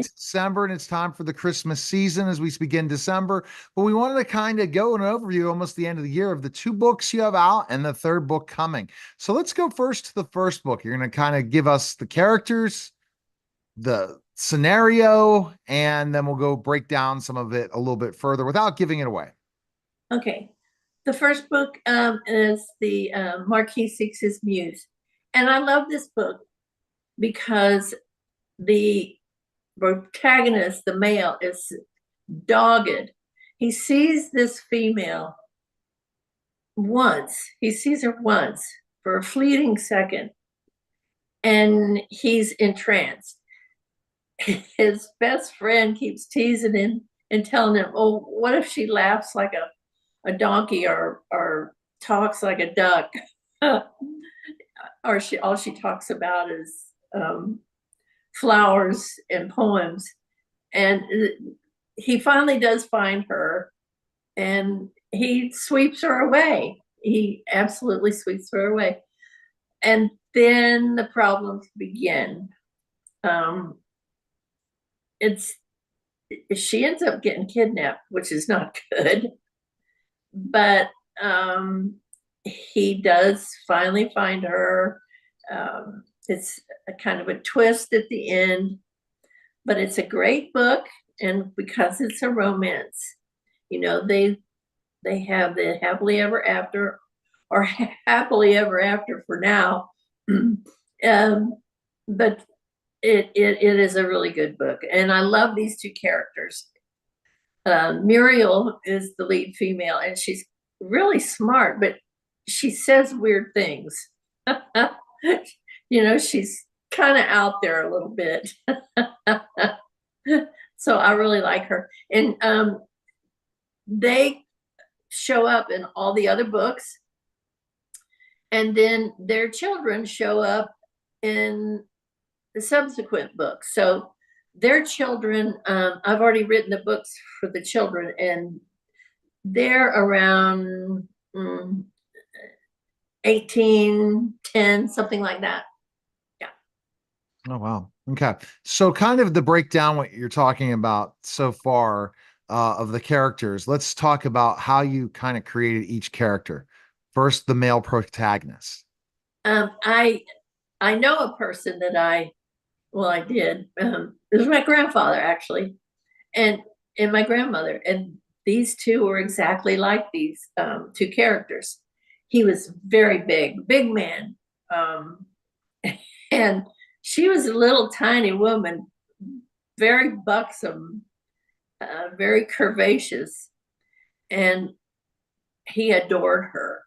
December, and it's time for the Christmas season as we begin December. But we wanted to kind of go an overview almost the end of the year of the two books you have out and the third book coming. So let's go first to the first book. You're going to kind of give us the characters, the scenario, and then we'll go break down some of it a little bit further without giving it away. Okay. The first book is the Marquis Seeks His Muse. And I love this book because the protagonist, the male, is dogged. He sees this female once, he sees her once for a fleeting second, and he's entranced. His best friend keeps teasing him and telling him, oh, what if she laughs like a donkey or talks like a duck? Or all she talks about is flowers and poems. And he finally does find her, and he sweeps her away. He absolutely sweeps her away. And then the problems begin. It's she ends up getting kidnapped, which is not good. But he does finally find her. It's a kind of a twist at the end, but it's a great book. And because it's a romance, you know, they have the happily ever after, or happily ever after for now. But it is a really good book, and I love these two characters. Muriel is the lead female, and she's really smart, but she says weird things. You know, she's kind of out there a little bit. So I really like her. And they show up in all the other books, and then their children show up in the subsequent books. So their children, I've already written the books for the children, and they're around 18, 10, something like that. Yeah. Oh, wow. Okay. So kind of the breakdown what you're talking about so far of the characters. Let's talk about how you kind of created each character. First, the male protagonist. I know a person that I did. It was my grandfather actually, and my grandmother, and these two were exactly like these two characters. He was very big man, and she was a little tiny woman, very buxom, very curvaceous, and he adored her.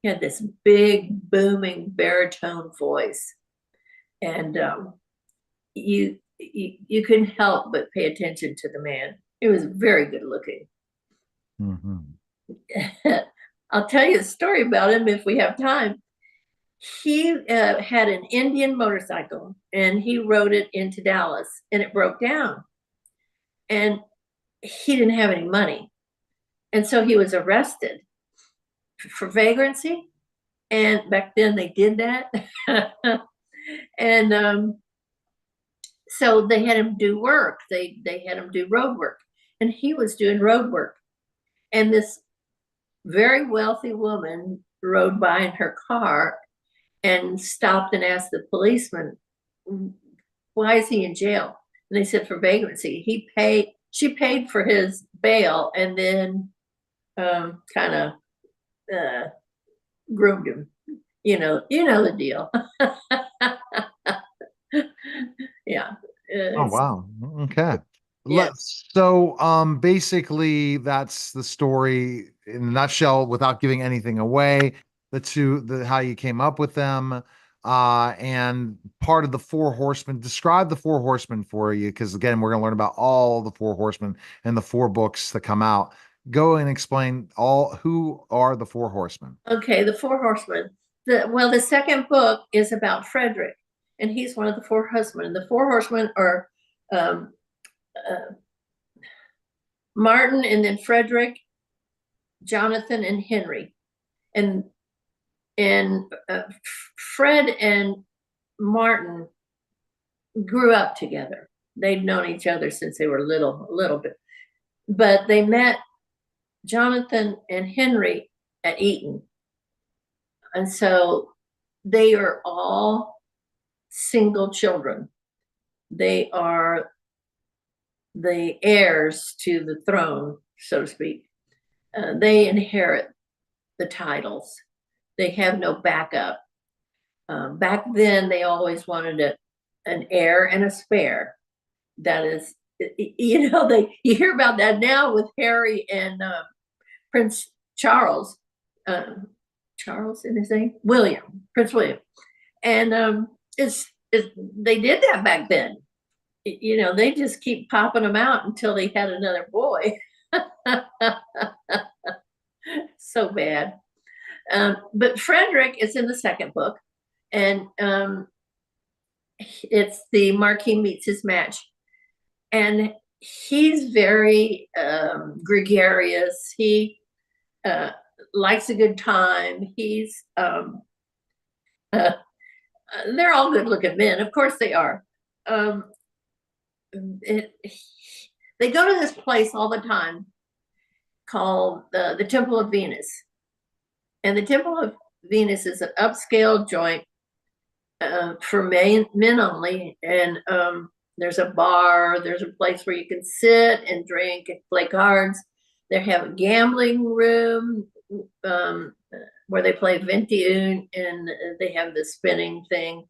He had this big, booming baritone voice, and you couldn't help but pay attention to the man. He was very good looking. Mhm. I'll tell you a story about him if we have time. He had an Indian motorcycle, and he rode it into Dallas, and it broke down, and he didn't have any money, and so he was arrested for vagrancy. And back then they did that. And so they had him do work. They had him do road work, and he was doing road work. And this very wealthy woman rode by in her car and stopped and asked the policeman, "Why is he in jail?" And they said, "For vagrancy." She paid for his bail, and then kind of groomed him. You know the deal. Yeah. Oh, wow. Okay. Yeah. Basically that's the story in a nutshell without giving anything away. The how you came up with them. And part of the four horsemen. Describe the four horsemen for you, because again, we're gonna learn about all the four horsemen and the four books that come out. Go and explain all who are the four horsemen. Okay, the four horsemen. The second book is about Frederick, and he's one of the four horsemen. The four horsemen are um, uh, Martin, and then Frederick, Jonathan, and Henry. And Fred and Martin grew up together. they'd known each other since they were a little bit, but they met Jonathan and Henry at Eton. And so they are all single children. They are the heirs to the throne, so to speak. They inherit the titles. They have no backup. Back then, they always wanted an heir and a spare. That is, you know, you hear about that now with Harry and Prince Charles. Charles in his name, William, Prince William, and they did that back then. You know, they just keep popping them out until they had another boy. So bad. But Frederick is in the second book, and it's the Marquis meets his match, and he's very gregarious. He likes a good time. He's they're all good-looking men, of course they are. They go to this place all the time called the Temple of Venus, and the Temple of Venus is an upscale joint for men only, and there's a bar, there's a place where you can sit and drink and play cards. They have a gambling room where they play 21, and they have the spinning thing.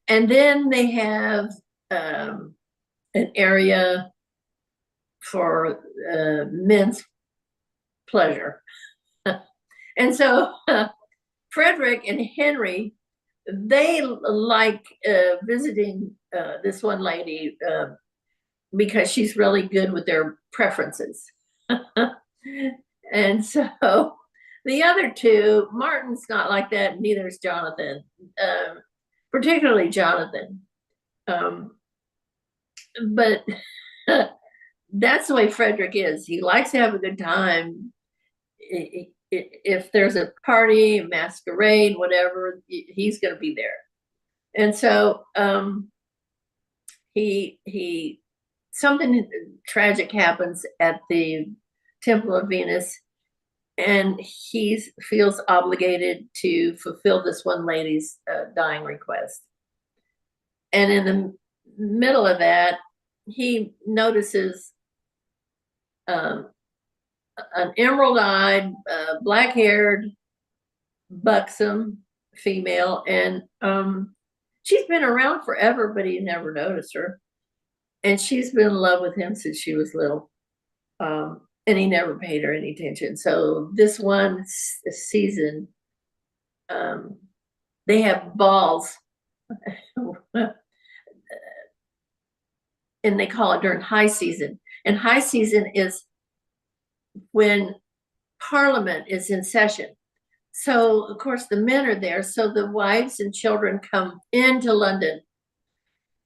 And then they have an area for men's pleasure. And so Frederick and Henry, they like visiting this one lady because she's really good with their preferences. And so the other two, Martin's not like that, neither is Jonathan, particularly Jonathan. But that's the way Frederick is. He likes to have a good time. If there's a party, a masquerade, whatever, he's going to be there. And so he something tragic happens at the Temple of Venus, and he feels obligated to fulfill this one lady's dying request. And in the middle of that, he notices an emerald-eyed, black-haired, buxom female, and she's been around forever, but he never noticed her. And she's been in love with him since she was little, and he never paid her any attention. So this one season, they have balls, and they call it during high season. And high season is when Parliament is in session. So, of course, the men are there. So the wives and children come into London.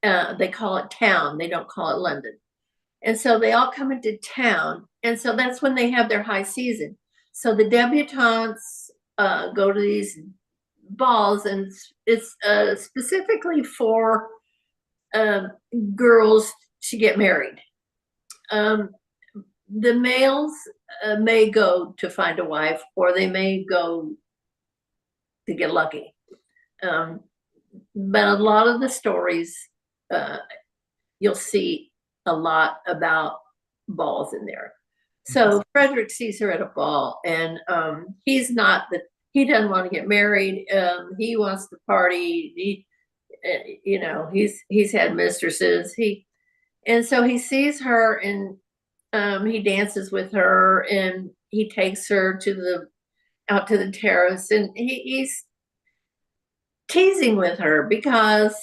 They call it town. They don't call it London. And so they all come into town. And so that's when they have their high season. So the debutantes go to these balls, and it's specifically for girls to get married. The males may go to find a wife, or they may go to get lucky. But a lot of the stories, you'll see a lot about balls in there. So Frederick sees her at a ball, and he doesn't want to get married. He wants to party. He's had mistresses. And so he sees her, and he dances with her, and he takes her out to the terrace, and he's teasing with her because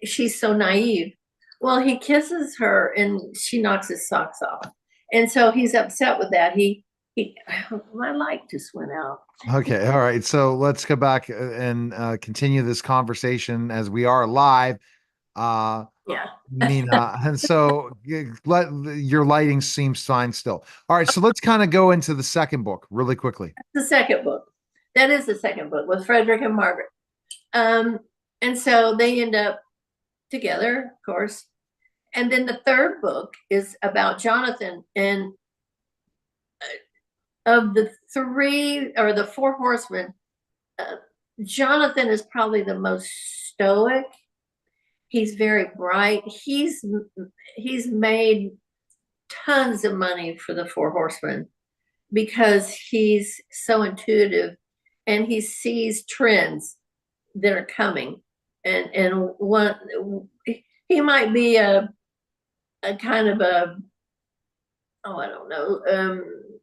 she's so naive. Well, he kisses her, and she knocks his socks off, and so he's upset with that. My light just went out. Okay, all right. So let's go back and continue this conversation as we are live. Yeah. Nina, and so your lighting seems fine still. All right, so let's kind of go into the second book really quickly. The second book. That is the second book with Frederick and Margaret. And so they end up together, of course. And then the third book is about Jonathan. And of the three or the four horsemen, uh, Jonathan is probably the most stoic. He's very bright. He's made tons of money for the four horsemen because he's so intuitive and he sees trends that are coming. And one, he might be a kind of a, oh, I don't know,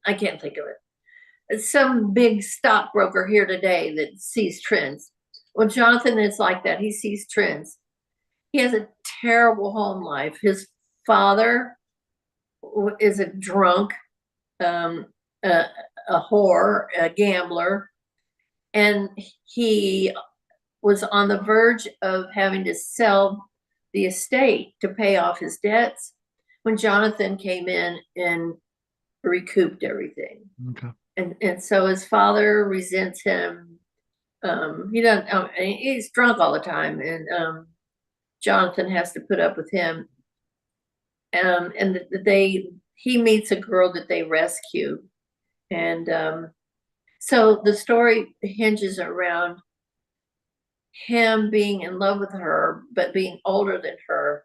I can't think of it. Some big stockbroker here today that sees trends. Well, Jonathan is like that. He sees trends. He has a terrible home life. His father is a drunk, um, a, a whore, a gambler, and he was on the verge of having to sell the estate to pay off his debts when Jonathan came in and recouped everything. Okay. And so his father resents him. He doesn't. He's drunk all the time, and Jonathan has to put up with him. And he meets a girl that they rescue, and so the story hinges around him being in love with her, but being older than her,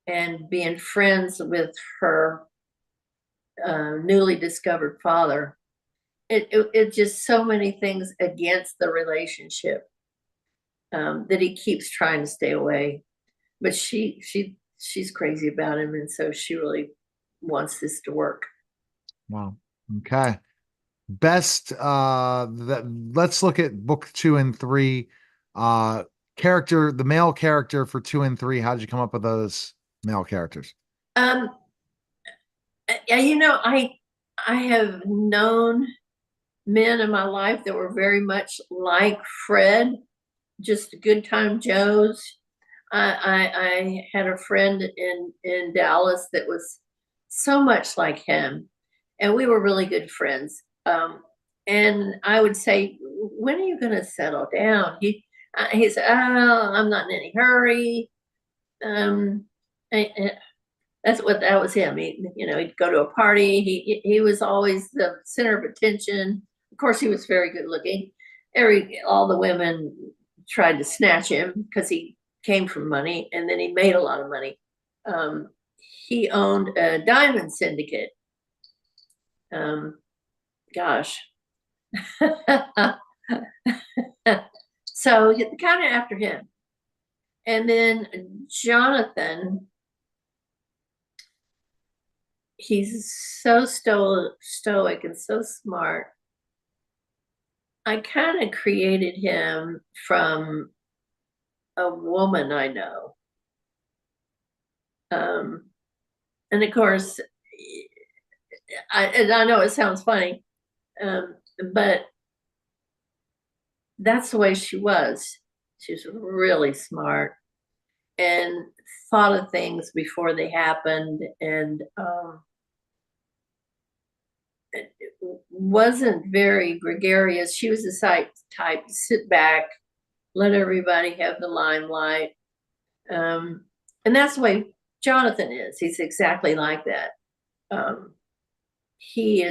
and being friends with her newly discovered father. It just so many things against the relationship that he keeps trying to stay away. But she's crazy about him, and so she really wants this to work. Wow. Okay. Best let's look at book 2 and 3. The male character for 2 and 3. How did you come up with those male characters? Um, I have known men in my life that were very much like Fred, just good time Joes. I had a friend in Dallas that was so much like him, and we were really good friends. And I would say, "When are you going to settle down?" He said, "Oh, I'm not in any hurry." Um, that was him. He'd go to a party. He was always the center of attention. Of course, he was very good looking. All the women tried to snatch him because he came from money, and then he made a lot of money. Um, he owned a diamond syndicate. Gosh. So kind of after him. And then Jonathan, he's so stoic and so smart. I kind of created him from a woman I know. And of course, I know it sounds funny, but that's the way she was. She was really smart and thought of things before they happened, and it wasn't very gregarious. She was the type to sit back, let everybody have the limelight. And that's the way Jonathan is. He's exactly like that. He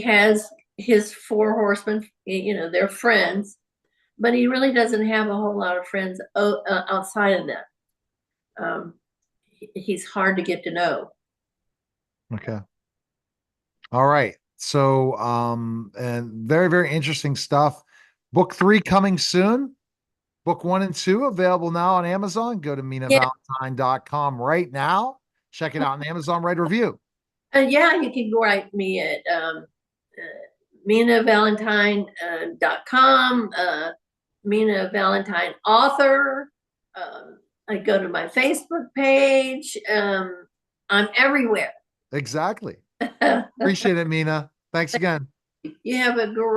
has his four horsemen, they're friends, but he really doesn't have a whole lot of friends outside of that. He's hard to get to know. Okay. All right. So, and very, very interesting stuff. Book 3 coming soon. Book 1 and 2 available now on Amazon. Go to minavalentine.com right now. Check it out on Amazon. Write a review. Yeah, you can write me at minavalentine.com, Mina Valentine author. I go to my Facebook page. I'm everywhere. Exactly. Appreciate it, Mina. Thanks again. You have a great